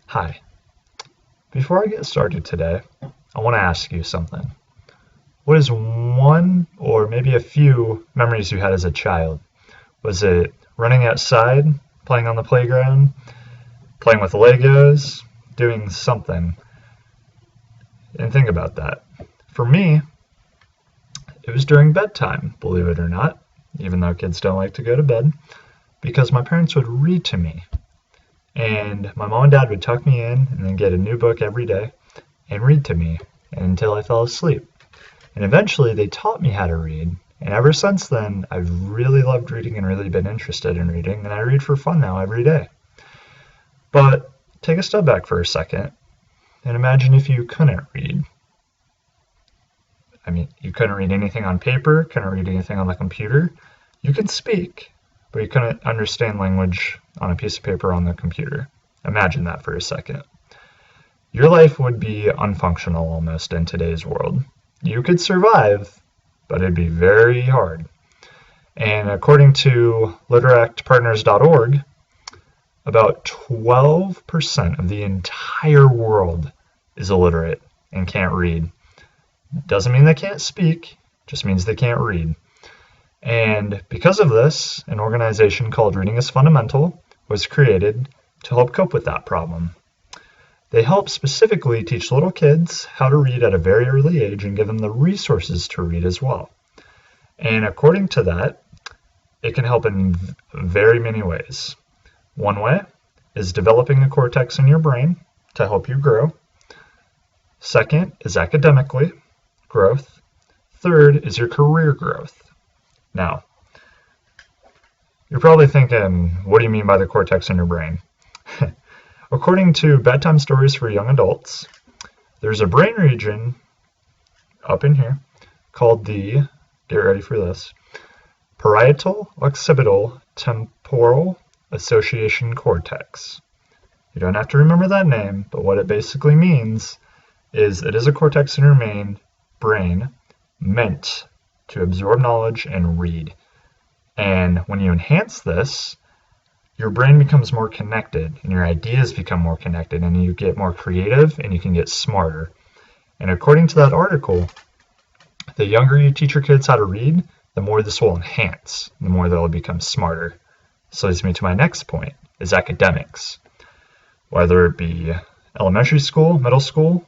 Hi. Before I get started today, I want to ask you something. What is one or maybe a few memories you had as a child? Was it running outside, playing on the playground, playing with Legos, doing something? And think about that. For me, it was during bedtime, believe it or not, even though kids don't like to go to bed, because my parents would read to me. And my mom and dad would tuck me in and then get a new book every day and read to me until I fell asleep. And eventually they taught me how to read. And ever since then, I've really loved reading and really been interested in reading. And I read for fun now every day. But take a step back for a second and imagine if you couldn't read. You couldn't read anything on paper, couldn't read anything on the computer. You could speak, but you couldn't understand language on a piece of paper on the computer. Imagine that for a second. Your life would be unfunctional almost in today's world. You could survive, but it'd be very hard. And according to literactpartners.org, about 12% of the entire world is illiterate and can't read. Doesn't mean they can't speak, just means they can't read. And because of this, an organization called Reading is Fundamental was created to help cope with that problem. They help specifically teach little kids how to read at a very early age and give them the resources to read as well. And according to that, it can help in very many ways. One way is developing the cortex in your brain to help you grow. Second is academically growth. Third is your career growth. Now, you're probably thinking, what do you mean by the cortex in your brain? According to Bedtime Stories for Young Adults, there's a brain region up in here called the, get ready for this, parietal occipital temporal association cortex. You don't have to remember that name, but what it basically means is it is a cortex in your brain meant to absorb knowledge and read. And when you enhance this, your brain becomes more connected and your ideas become more connected and you get more creative and you can get smarter. And according to that article, the younger you teach your kids how to read, the more this will enhance, the more they'll become smarter. So leads me to my next point, is academics. Whether it be elementary school, middle school,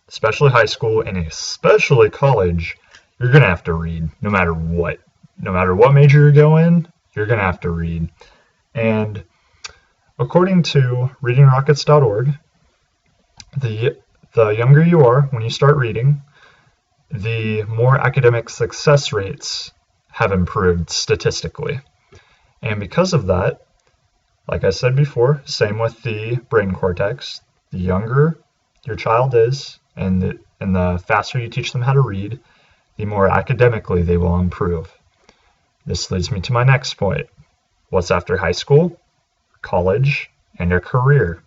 especially high school, and especially college, you're going to have to read no matter what. No matter what major you go in, you're going to have to read. And according to readingrockets.org, the younger you are when you start reading, the more academic success rates have improved statistically. And because of that, like I said before, same with the brain cortex, the younger your child is and the faster you teach them how to read, the more academically they will improve. This leads me to my next point. What's after high school, college, and your career?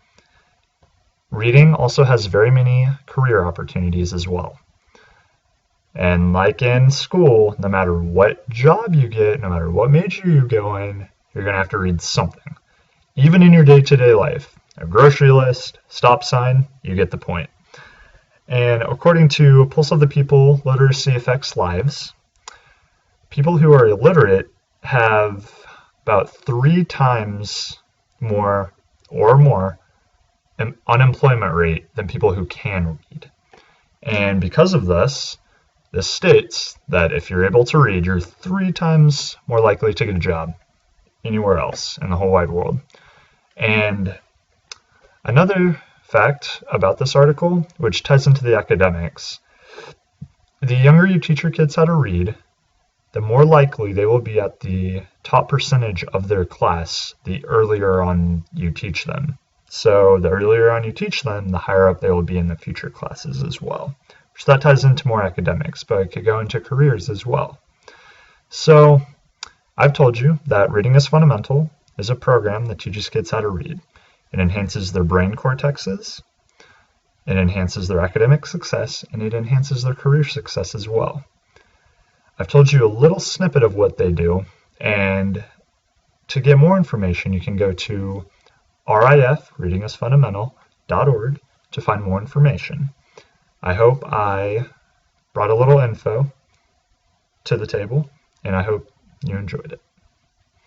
Reading also has very many career opportunities as well. And like in school, no matter what job you get, no matter what major you go in, you're going to have to read something. Even in your day-to-day life, a grocery list, stop sign, you get the point. And according to Pulse of the People Literacy Affects Lives, people who are illiterate have about 3 times more unemployment rate than people who can read. And because of this states that if you're able to read, you're 3 times more likely to get a job anywhere else in the whole wide world. And another fact about this article, which ties into the academics, the younger you teach your kids how to read, the more likely they will be at the top percentage of their class the earlier on you teach them. So the earlier on you teach them, the higher up they will be in the future classes as well. So that ties into more academics, but it could go into careers as well. So I've told you that Reading is Fundamental is a program that teaches kids how to read. It enhances their brain cortexes, it enhances their academic success, and it enhances their career success as well. I've told you a little snippet of what they do, and to get more information, you can go to RIF, Reading is Fundamental, iSkysoft.org to find more information. I hope I brought a little info to the table, and I hope you enjoyed it.